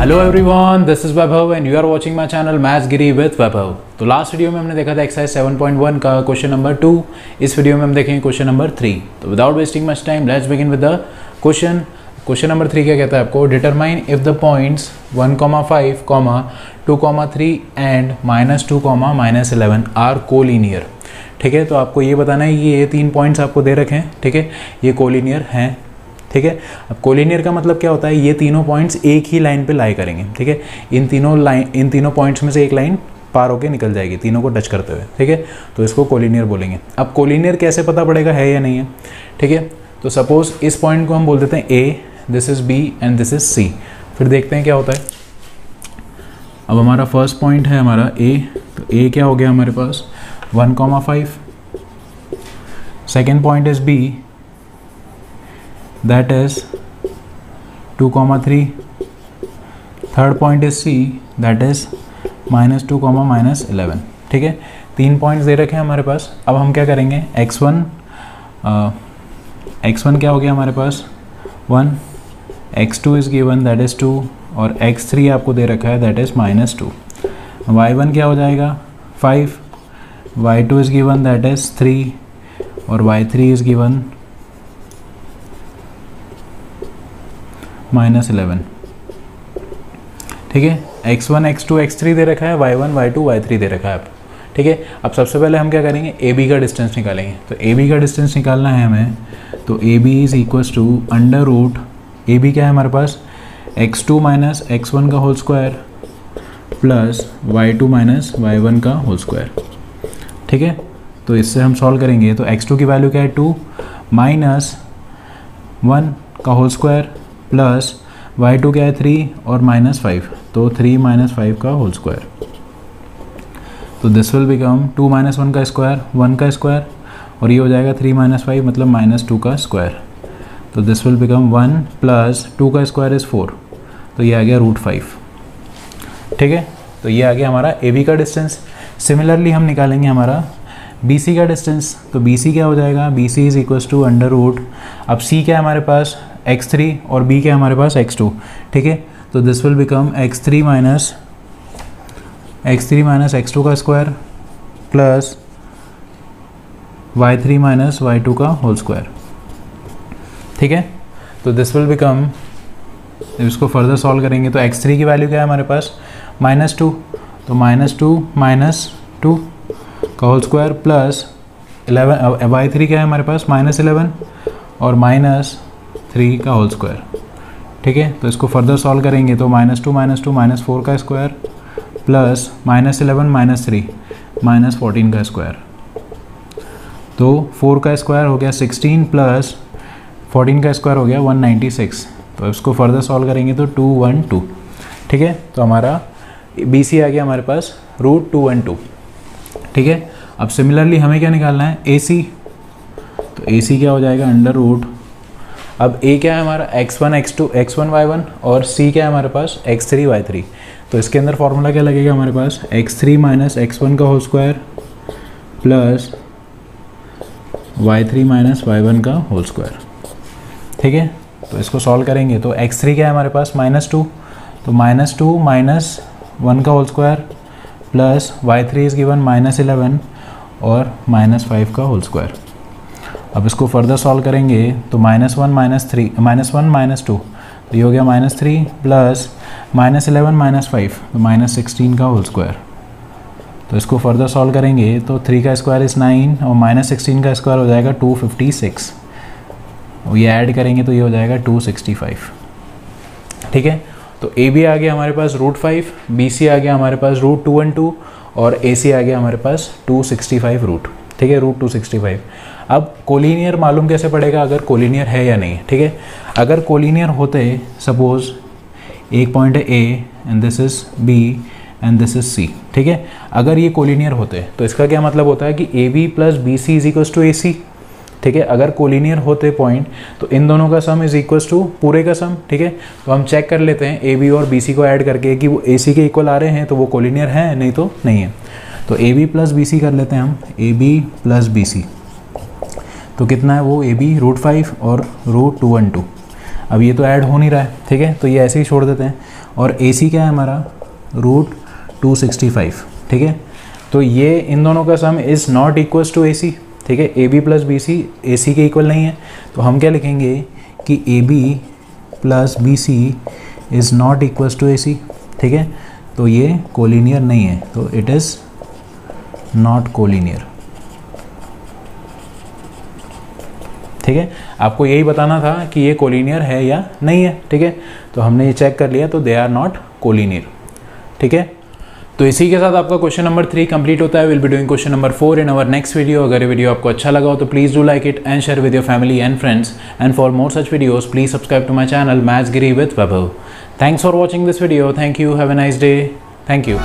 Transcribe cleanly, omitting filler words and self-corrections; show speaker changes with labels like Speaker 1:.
Speaker 1: Hello everyone, this is Vaibhav and you are watching my channel maths Giri with Vaibhav. तो last video में हमने देखा था एक्सरसाइज 7.1 का क्वेश्चन नंबर 2। इस वीडियो में हम देखेंगे क्वेश्चन नंबर 3। तो without wasting much time let's begin with the question. Question number 3 क्या कहता है आपको, determine if the points 1,5, 2,3 and -2, -11 are collinear. ठीक है, तो आपको ये बताना है कि ये 3 पॉइंट्स आपको दे रखे हैं। ठीक है, ये कोलिनियर हैं। ठीक है, अब कोलिनियर का मतलब क्या होता है, ये तीनों पॉइंट्स एक ही लाइन पे लाई करेंगे। ठीक है, इन तीनों पॉइंट्स में से एक लाइन पार होके निकल जाएगी तीनों को टच करते हुए। ठीक है, तो इसको कोलिनियर बोलेंगे। अब कोलिनियर कैसे पता पड़ेगा है या नहीं है। ठीक है, तो सपोज इस पॉइंट को हम बोल देते हैं A, this is B and this is C. फिर देखते हैं क्या होता है। अब हमारा फर्स्ट पॉइंट है हमारा ए, तो ए क्या हो गया हमारे पास 1,5। Second point is B, that is 2,3. Third point is C, that is -2, -11। ठीक है, 3 पॉइंट्स दे रखे हैं हमारे पास। अब हम क्या करेंगे, x1 क्या हो गया हमारे पास 1, x2 is given that is 2 और x3 आपको दे रखा है दैट इज -2। y1 क्या हो जाएगा 5, y2 is given that is 3 और y3 इज गिवन -11। ठीक है, x1, x2, x3 दे रखा है, y1, y2, y3 दे रखा है आप। ठीक है, अब सबसे पहले हम क्या करेंगे, ए बी का डिस्टेंस निकालेंगे। तो ए बी का डिस्टेंस निकालना है हमें, तो A B is equals to under root, A B क्या है हमारे पास x2 माइनस x1 का whole square plus y2 minus y1 का होल स्क्वायर। ठीक है, तो इससे हम सॉल्व करेंगे। तो x2 की वैल्यू क्या है 2 माइनस 1 का होल स्क्वायर प्लस y2 क्या है 3 और -5, तो 3 - 5 का होल स्क्वायर। तो दिस विल बिकम 2 - 1 का स्क्वायर 1 का स्क्वायर और ये हो जाएगा 3 - 5 मतलब -2 का स्क्वायर। तो दिस विल बिकम 1 प्लस 2 का स्क्वायर इज़ 4, तो ये आ गया √5। ठीक है, तो ये आ गया हमारा ए बी का डिस्टेंस। सिमिलरली हम निकालेंगे हमारा बी सी का डिस्टेंस। तो बी सी क्या हो जाएगा, B C is equals to under root, अब सी क्या है हमारे पास x3 और b क्या है हमारे पास x2। ठीक है, तो this will become x3 minus x2 का square plus y3 minus y2 का होल स्क्वायर। ठीक है, तो दिस विल बिकम, इसको फर्दर सॉल्व करेंगे तो x3 की वैल्यू क्या है हमारे पास -2, तो -2 माइनस 2 का होल स्क्वायर प्लस 11, y3 क्या है हमारे पास -11 और -3 का होल स्क्वायर। ठीक है, तो इसको फर्दर सॉल्व करेंगे तो -2 -4 का स्क्वायर प्लस -11 -3 -14 का स्क्वायर। तो 4 का स्क्वायर हो गया 16 प्लस 14 का स्क्वायर हो गया 196। तो इसको फर्दर सॉल्व करेंगे तो 212। ठीक है, तो हमारा बी सी आ गया हमारे पास √212। ठीक है, अब सिमिलरली हमें क्या निकालना है ए सी। तो ए सी क्या हो जाएगा अंडर रूट, अब a क्या है हमारा x1 x2 x1 y1 और c क्या है हमारे पास x3 y3। तो इसके अंदर फॉर्मूला क्या लगेगा हमारे पास x3 माइनस x1 का whole square plus y3 minus y1 का होल स्क्वायर। ठीक है, तो इसको सॉल्व करेंगे तो x3 क्या है हमारे पास -2, तो -2 माइनस 1 का whole square plus y3 is given -11 और -5 का होल स्क्वायर। अब इसको फर्दर सॉल्व करेंगे तो -1 -2, तो ये हो गया -3 प्लस -11 -5 तो -16 का होल स्क्वायर। तो इसको फर्दर सॉल्व करेंगे तो 3 का स्क्वायर इज़ 9 और -16 का स्क्वायर हो जाएगा 256 और ये ऐड करेंगे तो ये हो जाएगा 265। ठीक है, तो ए बी आ गया हमारे पास √5, बी सी आ गया हमारे पास √212 और ए सी आ गया हमारे पास 265 रूट। ठीक है, √265। अब कोलिनियर मालूम कैसे पड़ेगा अगर कोलिनियर है या नहीं। ठीक है, अगर कोलिनियर होते, सपोज एक पॉइंट है A and this is B and this is C. ठीक है, अगर ये कोलिनियर होते तो इसका क्या मतलब होता है कि A B plus B C is equals to A C. ठीक है, अगर कोलिनियर होते पॉइंट तो इन दोनों का सम इज इक्वल्स टू पूरे का सम। ठीक है, तो हम चेक कर लेते हैं ए बी और बी सी को ऐड करके कि वो ए सी के इक्वल आ रहे हैं तो वो कोलिनियर हैं, नहीं तो नहीं है। तो A B plus B C कर लेते हैं हम, A B plus B C, तो कितना है वो ए बी √5 और √212। अब ये तो ऐड हो नहीं रहा है। ठीक है, तो ये ऐसे ही छोड़ देते हैं और AC क्या है हमारा √265, ठीक है। तो ये इन दोनों का sum is not equals to AC, ठीक है। AB प्लस BC AC के इक्वल नहीं है, तो हम क्या लिखेंगे कि AB plus BC is not equals to AC, ठीक है। तो ये कोलिनियर नहीं है, तो इट इज़ नॉट कोलिनियर, ठीक है। आपको यही बताना था कि ये कोलिनियर है या नहीं है, ठीक है। तो हमने ये चेक कर लिया, तो दे आर नॉट कोलिनियर, ठीक है। तो इसी के साथ आपका क्वेश्चन नंबर 3 कंप्लीट होता है। Will be doing question number 4 in our next video. अगर ये वीडियो आपको अच्छा लगा हो तो please do like it and share with your family and friends, and for more such videos please subscribe to my channel maths Giri with Vaibhav. Thanks for watching this video. Thank you, have a nice day. Thank you.